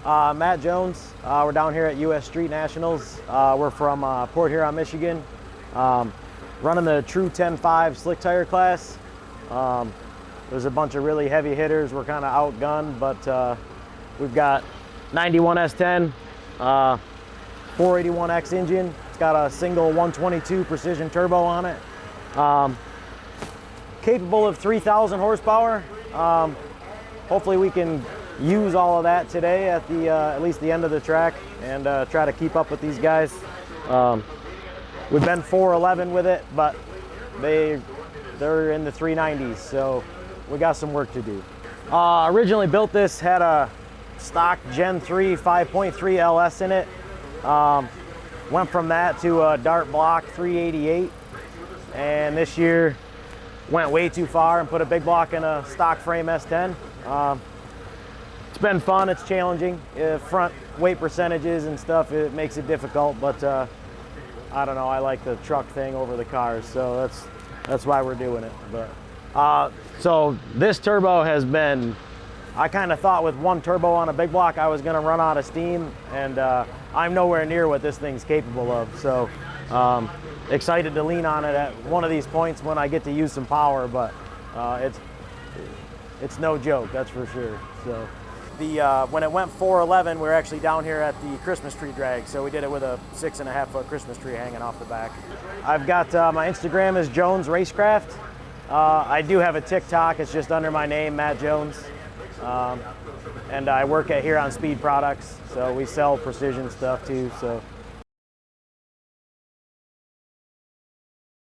Matt Jones. We're down here at US Street Nationals. We're from Port Huron, Michigan. Running the True 10.5 slick tire class. There's a bunch of really heavy hitters. We're kind of outgunned, but we've got 91 S10, 481X engine. It's got a single 122 precision turbo on it. Capable of 3,000 horsepower. Hopefully we can use all of that today at the at least the end of the track and try to keep up with these guys. We've been 411 with it, but they're in the 390s, so we got some work to do. Originally built this, had a stock Gen 3 5.3 LS in it. Went from that to a Dart block 388, and this year went way too far and put a big block in a stock frame S10. It's been fun, it's challenging. Front weight percentages and stuff, it makes it difficult, but I don't know, I like the truck thing over the cars, so that's why we're doing it. But so this turbo has been, I kind of thought with one turbo on a big block I was going to run out of steam, and I'm nowhere near what this thing's capable of. So excited to lean on it at one of these points when I get to use some power, but it's no joke, that's for sure. So when it went 411, we were actually down here at the Christmas tree drag, so we did it with a 6.5-foot Christmas tree hanging off the back. I've got my Instagram is Jones Racecraft. I do have a TikTok, it's just under my name, Matt Jones. And I work at here on Speed Products, so we sell precision stuff too. So